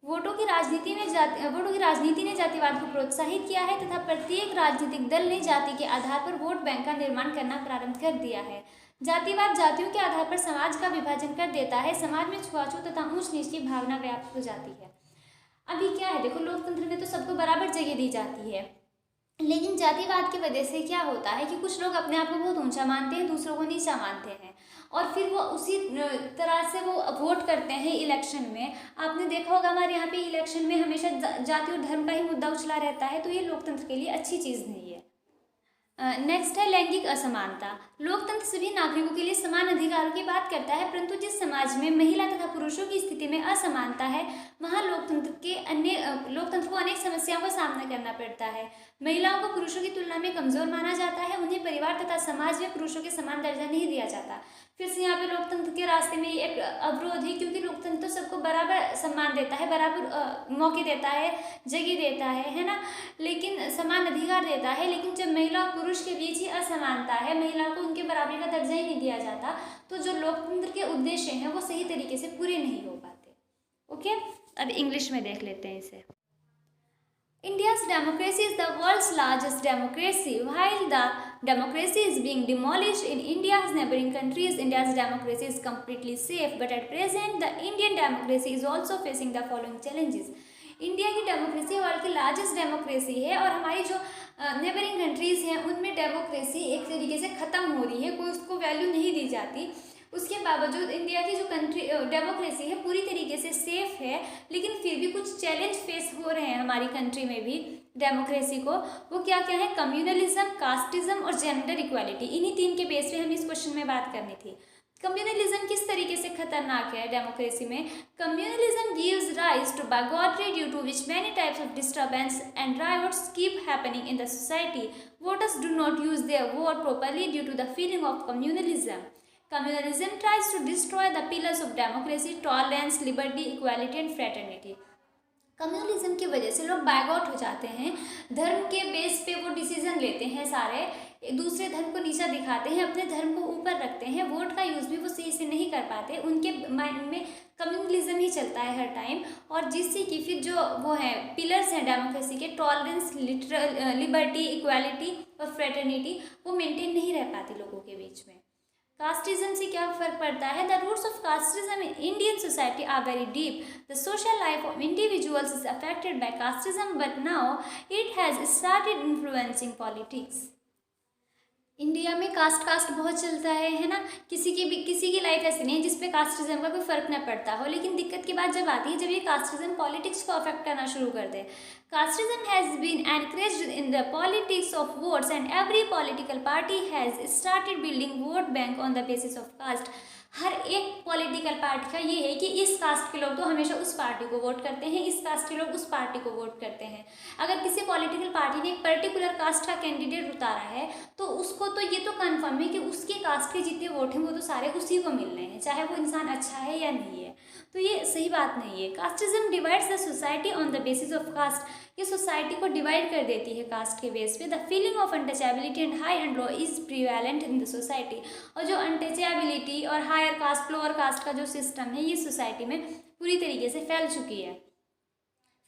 वोटों की राजनीति ने जातिवाद को प्रोत्साहित किया है तथा प्रत्येक राजनीतिक दल ने जाति के आधार पर वोट बैंक का निर्माण करना प्रारंभ कर दिया है। जातिवाद जातियों के आधार पर समाज का विभाजन कर देता है। समाज में छुआछूत तथा ऊंच नीच की भावना व्याप्त हो जाती है। अभी क्या है, देखो लोकतंत्र में तो सबको बराबर जगह दी जाती है, लेकिन जातिवाद की वजह से क्या होता है कि कुछ लोग अपने आप को बहुत ऊंचा मानते हैं, दूसरों को नीचा मानते हैं, और फिर वो उसी तरह से वो वोट करते हैं इलेक्शन में। आपने देखा होगा हमारे यहाँ पे इलेक्शन में हमेशा जाति और धर्म का ही मुद्दा उछला रहता है, तो ये लोकतंत्र के लिए अच्छी चीज़ नहीं है। नेक्स्ट है लैंगिक असमानता। लोकतंत्र सभी नागरिकों के लिए समान अधिकारों की बात करता है, परंतु जिस समाज में महिला तथा पुरुषों की स्थिति में असमानता है वहाँ लोकतंत्र को अनेक समस्याओं का सामना करना पड़ता है। महिलाओं को पुरुषों की तुलना में कमजोर माना जाता है, उन्हें परिवार तथा समाज में पुरुषों के समान दर्जा नहीं दिया जाता। फिर से यहाँ पे लोकतंत्र के रास्ते में एक अवरोध है, क्योंकि लोकतंत्र तो सबको बराबर सम्मान देता है, बराबर मौके देता है, जगह देता है ना, लेकिन समान अधिकार देता है। लेकिन जब महिला और पुरुष के बीच ही असमानता है, महिला को उनके बराबरी का दर्जा ही नहीं दिया जाता, तो जो लोकतंत्र के उद्देश्य हैं वो सही तरीके से पूरे नहीं हो पाते। ओके, अब इंग्लिश में देख लेते हैं इसे। India's democracy is the world's largest democracy. While the democracy is being demolished in India's neighboring countries, India's democracy is completely safe. But at present, the Indian democracy is also facing the following challenges. India की डेमोक्रेसी वर्ल्ड की लार्जेस्ट डेमोक्रेसी है, और हमारी जो नेबरिंग कंट्रीज़ हैं उनमें डेमोक्रेसी एक तरीके से ख़त्म हो रही है, कोई उसको वैल्यू नहीं दी जाती। उसके बावजूद इंडिया की जो डेमोक्रेसी है पूरी तरीके से सेफ है, लेकिन फिर भी कुछ चैलेंज फेस हो रहे हैं हमारी कंट्री में भी डेमोक्रेसी को। वो क्या क्या है? कम्युनलिज्म, कास्टिज्म और जेंडर इक्वालिटी। इन्हीं तीन के बेस पे हमें इस क्वेश्चन में बात करनी थी। कम्युनलिज्म किस तरीके से खतरनाक है डेमोक्रेसी में? Communalism gives rise to bigotry due to which many types of disturbance and riots keep happening in the society. Voters do not use their vote properly due to the feeling of communalism. Communalism tries to destroy the pillars of democracy, tolerance, liberty, equality and fraternity. Communalism की वजह से लोग बैगआउट हो जाते हैं, धर्म के बेस पे वो डिसीजन लेते हैं, सारे दूसरे धर्म को नीचा दिखाते हैं, अपने धर्म को ऊपर रखते हैं, वोट का यूज़ भी वो सही से नहीं कर पाते, उनके माइंड में कम्युनलिज्म ही चलता है हर टाइम, और जिससे कि फिर जो वो है पिलर्स हैं डेमोक्रेसी के, टॉलरेंस, लिबर्टी, इक्वालिटी और फ्रेटर्निटी, वो मेंटेन नहीं रह पाती लोगों के बीच में। कास्टिज्म से क्या फर्क पड़ता है? The roots of casteism in Indian society are very deep. The social life of individuals is affected by casteism, but now it has started influencing politics. India में कास्ट बहुत चलता है ना, किसी की लाइफ ऐसी नहीं है जिसपे कास्टिज्म का कोई फर्क न पड़ता हो, लेकिन दिक्कत की बात जब आती है जब ये कास्टिज्म पॉलिटिक्स को अफेक्ट करना शुरू कर दे. Casteism has been encouraged in the politics of votes and every political party has started building vote bank on the basis of caste. हर एक पॉलिटिकल पार्टी का ये है कि इस कास्ट के लोग तो हमेशा उस पार्टी को वोट करते हैं, इस कास्ट के लोग उस पार्टी को वोट करते हैं. अगर किसी पॉलिटिकल पार्टी ने एक पर्टिकुलर कास्ट का कैंडिडेट उतारा है तो उसको तो ये तो कन्फर्म है कि उसके कास्ट के जितने वोट हैं वो तो सारे उसी को मिलने हैं, चाहे वो इंसान अच्छा है या नहीं है. तो ये सही बात नहीं है. Casteism divides the society on the basis of caste. ये सोसाइटी को डिवाइड कर देती है कास्ट के बेस पे. The feeling of untouchability and high and low is prevalent in the society. और जो अनटचेबिलिटी और हायर कास्ट, लोअर कास्ट का जो सिस्टम है ये सोसाइटी में पूरी तरीके से फैल चुकी है.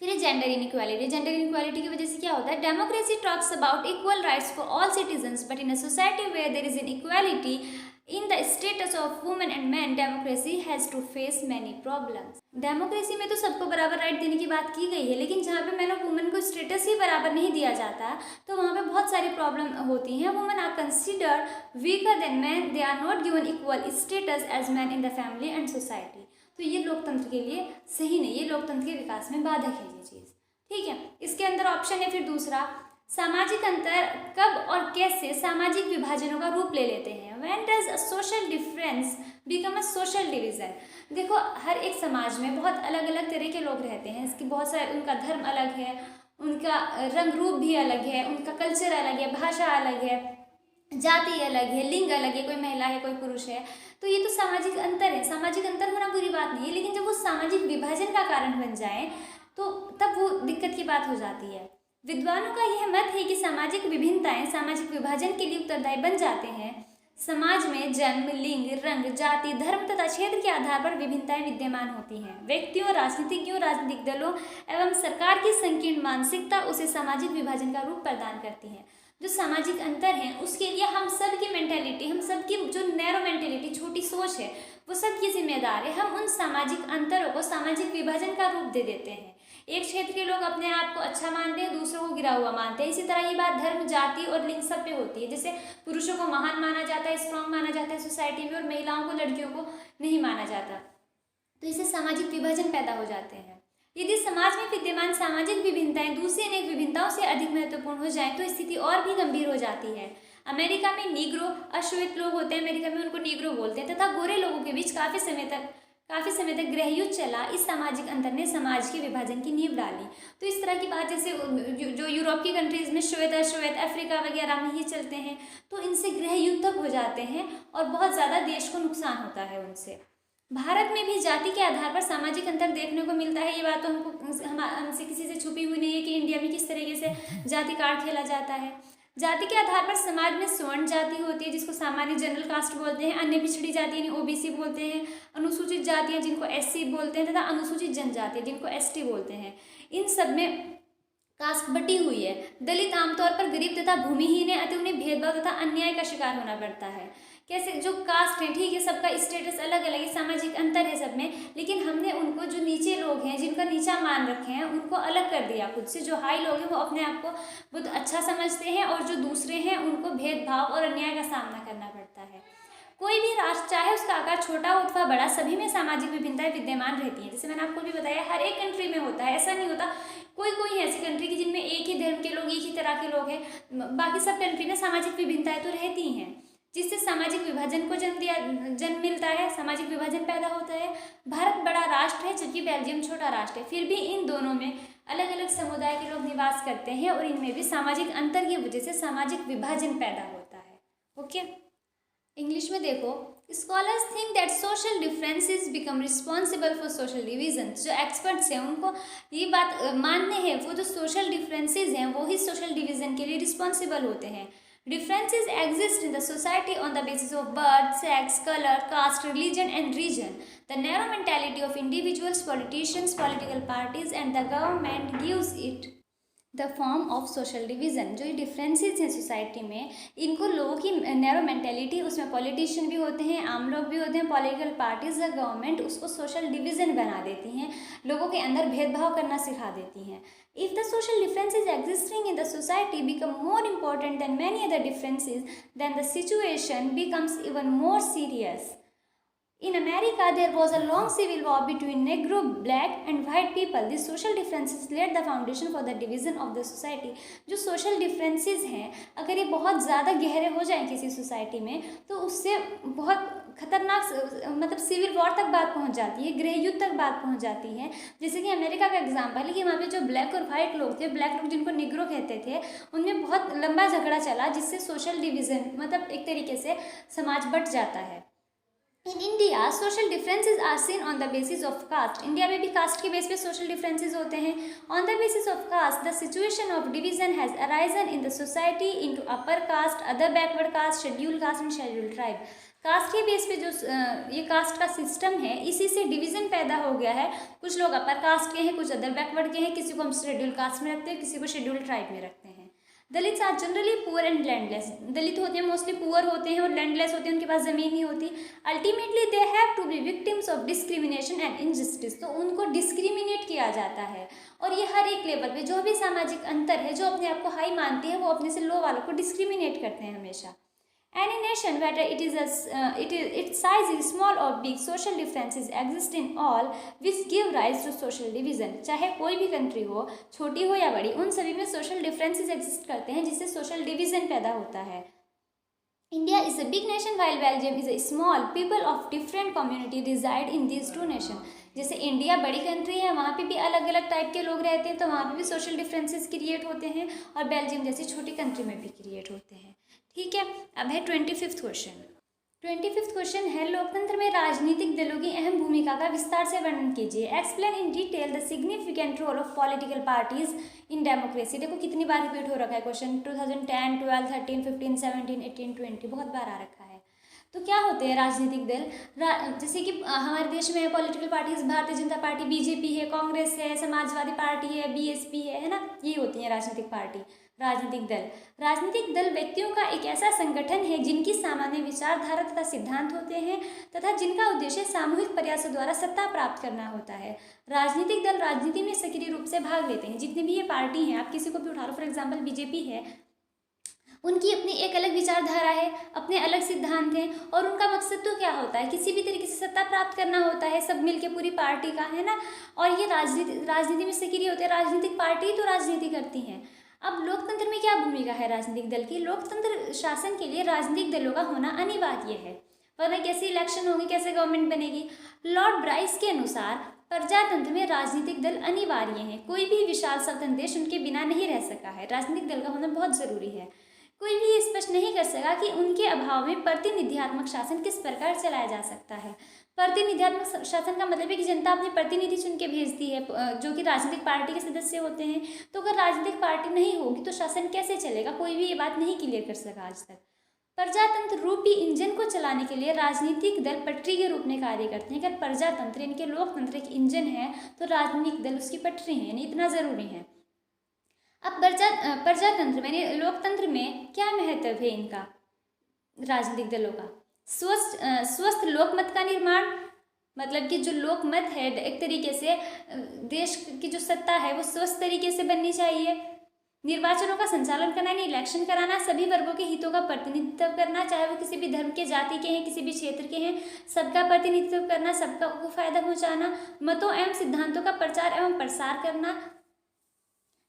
फिर जेंडर इनइक्वालिटी. जेंडर इनइक्वालिटी की वजह से क्या होता है? Democracy talks about equal rights for all citizens, but in a society where there is inequality in the status of women and men, democracy has to face many problems. Democracy में तो सबको बराबर राइट देने की बात की गई है, लेकिन जहाँ पे मैन और वुमेन को स्टेटस ही बराबर नहीं दिया जाता, तो वहाँ पे बहुत सारी प्रॉब्लम होती हैं। Women are considered weaker than man, they are not given equal status as man in the family and society. तो ये लोकतंत्र के लिए सही नहीं, ये लोकतंत्र के विकास में बाधक है ये चीज़। ठीक है, इसके अंदर ऑप्शन है फिर दूसरा, सामाजिक अंतर कब और कैसे सामाजिक विभाजनों का रूप ले लेते हैं। When does a social difference become a social division. देखो, हर एक समाज में बहुत अलग अलग तरह के लोग रहते हैं, इसकी बहुत सारे, उनका धर्म अलग है, उनका रंग रूप भी अलग है, उनका कल्चर अलग है, भाषा अलग है, जाति अलग है, लिंग अलग है, कोई महिला है कोई पुरुष है। तो ये तो सामाजिक अंतर है, सामाजिक अंतर होना बुरी बात नहीं है, लेकिन जब वो सामाजिक विभाजन का कारण बन जाए तो तब वो दिक्कत की बात हो जाती है। विद्वानों का यह मत है कि सामाजिक विभिन्नताएं सामाजिक विभाजन के लिए उत्तरदायी बन जाते हैं। समाज में जन्म, लिंग, रंग, जाति, धर्म तथा क्षेत्र के आधार पर विभिन्नताएं विद्यमान होती हैं। व्यक्तियों, राजनीतिज्ञों, राजनीतिक दलों एवं सरकार की संकीर्ण मानसिकता उसे सामाजिक विभाजन का रूप प्रदान करती है। जो सामाजिक अंतर है उसके लिए हम सब की मेंटेलिटी, हम सब की जो नैरो मेंटेलिटी, छोटी सोच है, वो सब की जिम्मेदार है। हम उन सामाजिक अंतरों को सामाजिक विभाजन का रूप दे देते हैं। एक क्षेत्र के लोग अपने आप को अच्छा मानते हैं, दूसरों को गिरा हुआ मानते हैं। इसी तरह ये बात धर्म, जाति और लिंग सब पे होती है। जैसे पुरुषों को महान माना जाता है, स्ट्रॉन्ग माना जाता है सोसाइटी में, और महिलाओं को, लड़कियों को नहीं माना जाता। तो इससे सामाजिक विभाजन पैदा हो जाते हैं। यदि समाज में विद्यमान सामाजिक विभिन्नताएं दूसरी अनेक विभिन्नताओं से अधिक महत्वपूर्ण हो जाए तो स्थिति और भी गंभीर हो जाती है। अमेरिका में नीग्रो, अश्वेत लोग होते हैं अमेरिका में, उनको नीग्रो बोलते हैं, तथा गोरे लोगों के बीच काफी समय तक गृहयुद्ध चला। इस सामाजिक अंतर ने समाज के विभाजन की नींव डाली। तो इस तरह की बात, जैसे जो यूरोप की कंट्रीज में श्वेत अश्वेत, अफ्रीका वगैरह में ये चलते हैं, तो इनसे गृहयुद्ध तक हो जाते हैं और बहुत ज़्यादा देश को नुकसान होता है उनसे। भारत में भी जाति के आधार पर सामाजिक अंतर देखने को मिलता है। ये बात तो हमसे किसी से छुपी हुई नहीं है कि इंडिया में किस तरीके से जाति कार्ड खेला जाता है। जाति के आधार पर समाज में स्वर्ण जाति होती है जिसको सामान्य जनरल कास्ट बोलते हैं, अन्य पिछड़ी जाति यानी ओबीसी बोलते हैं, अनुसूचित जातियाँ जिनको एससी बोलते हैं, तथा अनुसूचित जनजातियाँ जिनको एसटी बोलते हैं। इन सब में कास्ट बटी हुई है। दलित आमतौर पर गरीब तथा भूमिहीन है, अतः उन्हें भेदभाव तथा अन्याय का शिकार होना पड़ता है। कैसे, जो कास्ट है, ठीक है, सबका स्टेटस अलग अलग है, सामाजिक अंतर है सब में, लेकिन हमने उनको, जो नीचे लोग हैं जिनका नीचा मान रखे हैं, उनको अलग कर दिया खुद से। जो हाई लोग हैं वो अपने आप को बहुत अच्छा समझते हैं, और जो दूसरे हैं उनको भेदभाव और अन्याय का सामना करना पड़ता है। कोई भी राष्ट्र, चाहे उसका आकार छोटा हो अथवा बड़ा, सभी में सामाजिक विभिन्नताएं विद्यमान रहती हैं। जैसे मैंने आपको भी बताया, हर एक कंट्री में होता है, ऐसा नहीं होता। कोई है ऐसी कंट्री की जिनमें एक ही धर्म के लोग, एक ही तरह के लोग हैं, बाकी सब कंट्री में सामाजिक विभिन्नताएं तो रहती हैं, जिससे सामाजिक विभाजन को जन्म मिलता है, सामाजिक विभाजन पैदा होता है। भारत बड़ा राष्ट्र है जबकि बेल्जियम छोटा राष्ट्र है, फिर भी इन दोनों में अलग अलग समुदाय के लोग निवास करते हैं और इनमें भी सामाजिक अंतर की वजह से सामाजिक विभाजन पैदा होता है। ओके, इंग्लिश में देखो, scholars think that social differences become responsible for social division. जो एक्सपर्ट्स हैं उनको ये बात मानने हैं, वो जो सोशल डिफरेंसेस हैं वो ही सोशल डिवीजन के लिए रिस्पॉन्सिबल होते हैं। Differences exist in the society on the basis of birth, sex, color, caste, religion and region. The narrow mentality of individuals, politicians, political parties and the government gives it the form of social division. जो ये डिफरेंसेस हैं सोसाइटी में, इनको लोगों की नैरो मेंटेलिटी, उसमें पॉलिटिशियन भी होते हैं, आम लोग भी होते हैं, पॉलिटिकल पार्टीज या गवर्नमेंट उसको सोशल डिवीज़न बना देती हैं, लोगों के अंदर भेदभाव करना सिखा देती हैं। If the social differences existing in the society become more important than many other differences, then the situation becomes even more serious. In America, there was a long civil war between Negro, black and white people. These social differences laid the foundation for the division of the society. जो social differences हैं, अगर ये बहुत ज़्यादा गहरे हो जाएं किसी सोसाइटी में, तो उससे बहुत खतरनाक, मतलब सिविल वॉर तक बात पहुंच जाती है, गृहयुद्ध तक बात पहुंच जाती है। जैसे कि अमेरिका का एग्जाम्पल है कि वहाँ पे जो ब्लैक और वाइट लोग थे, ब्लैक लोग जिनको निग्रो कहते थे, उनमें बहुत लंबा झगड़ा चला, जिससे सोशल डिवीज़न, मतलब एक तरीके से समाज बट जाता है। In India social differences are seen on the basis of caste. India में भी कास्ट के बेस पे सोशल डिफरेंसेस होते हैं। On the basis of caste the situation of division has arisen in the society into upper caste, other backward caste, schedule caste and schedule tribe. Caste के बेस पे जो ये कास्ट का सिस्टम है, इसी से डिवीज़न पैदा हो गया है। कुछ लोग अपर कास्ट के हैं, कुछ अदर बैकवर्ड के हैं, किसी को हम शेड्यूल कास्ट में रखते हैं, किसी को शेड्यूल ट्राइब में रखते हैं। Dalits are generally poor and landless, Dalit होते हैं मोस्टली पुअर होते हैं और लैंडलेस होते हैं, उनके पास ज़मीन नहीं होती। Ultimately they have to be victims of discrimination and injustice, तो उनको डिस्क्रिमिनेट किया जाता है। और ये हर एक लेवल पे जो भी सामाजिक अंतर है, जो अपने आप को हाई मानती है, वो अपने से लो वालों को डिस्क्रिमिनेट करते हैं हमेशा। Any nation, whether its size is small or big, social differences exist in all, which give rise to social division. चाहे कोई भी कंट्री हो, छोटी हो या बड़ी, उन सभी में सोशल डिफरेंसेस एग्जिस्ट करते हैं, जिससे सोशल डिवीजन पैदा होता है। India is a big nation while Belgium is a small. People of different community reside in these two nations. जैसे इंडिया बड़ी कंट्री है, वहाँ पे भी अलग अलग टाइप के लोग रहते हैं, तो वहाँ पे भी सोशल डिफरेंसेस क्रिएट होते हैं, और बेल्जियम जैसी छोटी कंट्री में भी क्रिएट होते हैं। ठीक है, अब है 25th क्वेश्चन। 25th क्वेश्चन है, लोकतंत्र में राजनीतिक दलों की अहम भूमिका का विस्तार से वर्णन कीजिए। Explain in detail the significant role of political parties in democracy. देखो कितनी बार रिपीट हो रखा है क्वेश्चन, 2010, 12, 13, 15, 17, 18, 20, बहुत बार आ रखा है। तो क्या होते हैं राजनीतिक दल? जैसे कि हमारे देश में political parties, Bharatiya Janata party, BJP है, कांग्रेस है, समाजवादी पार्टी है, बीएसपी है ना, ये होती है राजनीतिक पार्टी, राजनीतिक दल। राजनीतिक दल व्यक्तियों का एक ऐसा संगठन है जिनकी सामान्य विचारधारा तथा सिद्धांत होते हैं तथा जिनका उद्देश्य सामूहिक प्रयासों द्वारा सत्ता प्राप्त करना होता है। राजनीतिक दल राजनीति में सक्रिय रूप से भाग लेते हैं। जितनी भी ये पार्टी हैं, आप किसी को भी उठा लो, फॉर एग्जाम्पल बीजेपी है, उनकी अपनी एक अलग विचारधारा है, अपने अलग सिद्धांत हैं, और उनका मकसद तो क्या होता है, किसी भी तरीके से सत्ता प्राप्त करना होता है, सब मिलके पूरी पार्टी का, है ना। और ये राजनीति में सक्रिय होते हैं। राजनीतिक पार्टी तो राजनीति करती हैं। अब लोकतंत्र में क्या भूमिका है राजनीतिक दल की? लोकतंत्र शासन के लिए राजनीतिक दलों का होना अनिवार्य है, वरना कैसे इलेक्शन होंगे, कैसे गवर्नमेंट बनेगी। लॉर्ड ब्राइस के अनुसार प्रजातंत्र में राजनीतिक दल अनिवार्य हैं। कोई भी विशाल स्वतंत्र देश उनके बिना नहीं रह सका है। राजनीतिक दल का होना बहुत जरूरी है। कोई भी ये स्पष्ट नहीं कर सका कि उनके अभाव में प्रतिनिधियात्मक शासन किस प्रकार चलाया जा सकता है। प्रतिनिधियात्मक शासन का मतलब है कि जनता अपने प्रतिनिधि चुन के भेजती है, जो कि राजनीतिक पार्टी के सदस्य होते हैं। तो अगर राजनीतिक पार्टी नहीं होगी तो शासन कैसे चलेगा? कोई भी ये बात नहीं क्लियर कर सका आज तक। प्रजातंत्र रूपी इंजन को चलाने के लिए राजनीतिक दल पटरी के रूप में कार्य करते हैं। अगर प्रजातंत्र यानी कि लोकतंत्र एक इंजन है, तो राजनीतिक दल उसकी पटरी है, यानी इतना जरूरी है। अब प्रजातंत्र में, लोकतंत्र में क्या महत्व है इनका, राजनीतिक दलों का? स्वस्थ लोकमत का निर्माण, मतलब कि जो लोकमत है, एक तरीके से देश की जो सत्ता है वो स्वस्थ तरीके से बननी चाहिए। निर्वाचनों का संचालन करना, यानी इलेक्शन कराना, सभी वर्गों के हितों का प्रतिनिधित्व करना, चाहे वो किसी भी धर्म के, जाति के हैं, किसी भी क्षेत्र के हैं, सबका प्रतिनिधित्व करना, सबका को फायदा पहुंचाना, मतों एवं सिद्धांतों का प्रचार एवं प्रसार करना,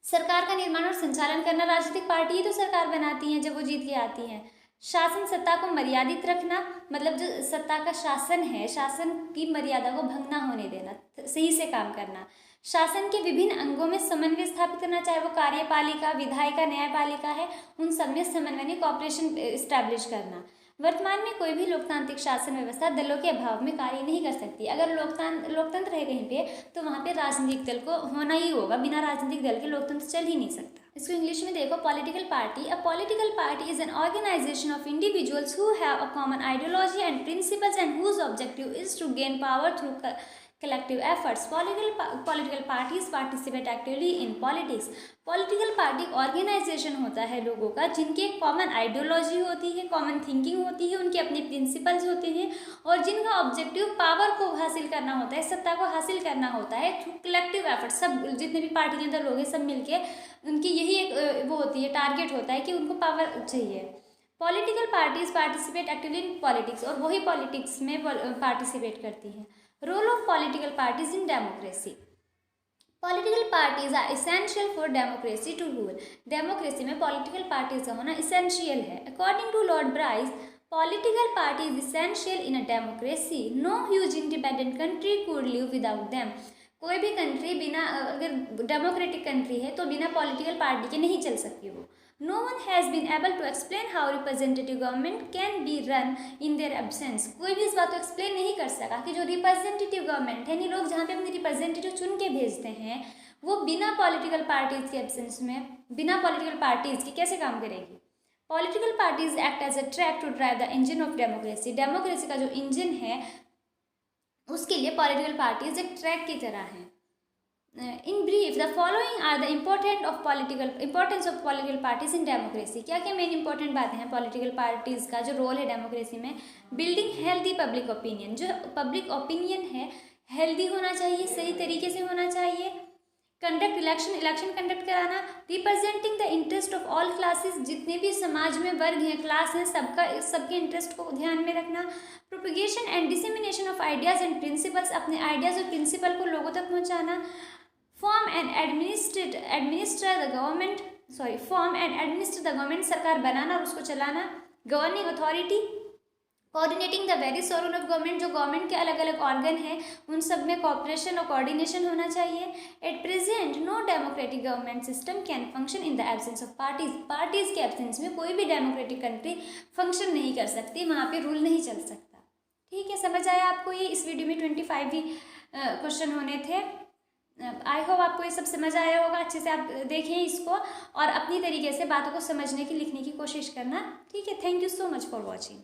सरकार का निर्माण और संचालन करना। राजनीतिक पार्टी ही तो सरकार बनाती हैं जब वो जीत के आती हैं। शासन सत्ता को मर्यादित रखना, मतलब जो सत्ता का शासन है, शासन की मर्यादा को भंग ना होने देना, सही से काम करना। शासन के विभिन्न अंगों में समन्वय स्थापित करना, चाहे वो कार्यपालिका, विधायिका, न्यायपालिका है, उन सब में समन्वय, कॉपरेशन इस्टेब्लिश करना। वर्तमान में कोई भी लोकतांत्रिक शासन व्यवस्था दलों के अभाव में कार्य नहीं कर सकती। अगर लोकतंत्र है कहीं पे, तो वहाँ पे राजनीतिक दल को होना ही होगा। बिना राजनीतिक दल के लोकतंत्र चल ही नहीं सकता। इसको इंग्लिश में देखो, political party. A political party is an organization of individuals who have a common ideology and principles and whose objective is to gain power through collective efforts. Political parties participate actively in politics. Political party organization होता है लोगों का, जिनके कॉमन आइडियोलॉजी होती है, कॉमन थिंकिंग होती है, उनके अपने प्रिंसिपल्स होते हैं, और जिनका ऑब्जेक्टिव पावर को हासिल करना होता है, सत्ता को हासिल करना होता है थ्रू कलेक्टिव एफर्ट। सब जितने भी पार्टी के अंदर लोग हैं, सब मिलके उनकी यही एक वो होती है, टारगेट होता है कि उनको पावर चाहिए। Political parties participate actively in politics, और वही पॉलिटिक्स में पार्टिसिपेट करती हैं। Role of political parties in democracy. Political parties are essential for democracy to rule. Democracy में पॉलिटिकल पार्टीज का होना इसेंशियल है। According to Lord Bryce, political party is essential in a democracy. No huge independent country could live without them. कोई भी कंट्री बिना, अगर डेमोक्रेटिक कंट्री है तो बिना पॉलिटिकल पार्टी के नहीं चल सकती वो। No one has been able to explain how representative government can be run in their absence. कोई भी इस बात को एक्सप्लेन नहीं कर सका कि जो रिप्रेजेंटेटिव गवर्नमेंट है, यानी लोग जहाँ पे अपने रिप्रेजेंटेटिव चुन के भेजते हैं, वो बिना पॉलिटिकल पार्टीज के एब्सेंस में, बिना पॉलिटिकल पार्टीज के कैसे काम करेगी। Political parties act as a track to drive the engine of democracy. Democracy का जो इंजन है उसके लिए पॉलिटिकल पार्टीज एक ट्रैक की तरह है, in brief the following are the important of importance of political parties in democracy. क्या क्या मेन इंपॉर्टेंट बातें हैं पॉलिटिकल पार्टीज का जो रोल है डेमोक्रेसी में? बिल्डिंग हेल्दी पब्लिक ओपिनियन, जो पब्लिक ओपिनियन है हेल्दी होना चाहिए, सही तरीके से होना चाहिए। कंडक्ट इलेक्शन कंडक्ट कराना। Representing the interest of all classes, जितने भी समाज में वर्ग हैं, क्लास हैं, सबके इंटरेस्ट को ध्यान में रखना। Propagation and dissemination of ideas and principles, अपने आइडियाज़ और प्रिंसिपल को लोगों तक पहुंचाना। Form and administer the government, सरकार बनाना और उसको चलाना। Governing authority, coordinating the various organ of government, जो गवर्नमेंट के अलग अलग ऑर्गन हैं उन सब में कोऑपरेशन और कोऑर्डिनेशन होना चाहिए। At present no democratic government system can function in the absence of parties, parties के एब्सेंस में कोई भी डेमोक्रेटिक कंट्री फंक्शन नहीं कर सकती, वहाँ पे रूल नहीं चल सकता। ठीक है, समझ आया आपको? ये इस वीडियो में 25 भी क्वेश्चन होने थे। आई होप आपको ये सब समझ आया होगा। अच्छे से आप देखें इसको और अपनी तरीके से बातों को समझने की, लिखने की कोशिश करना। ठीक है, thank you so much for watching.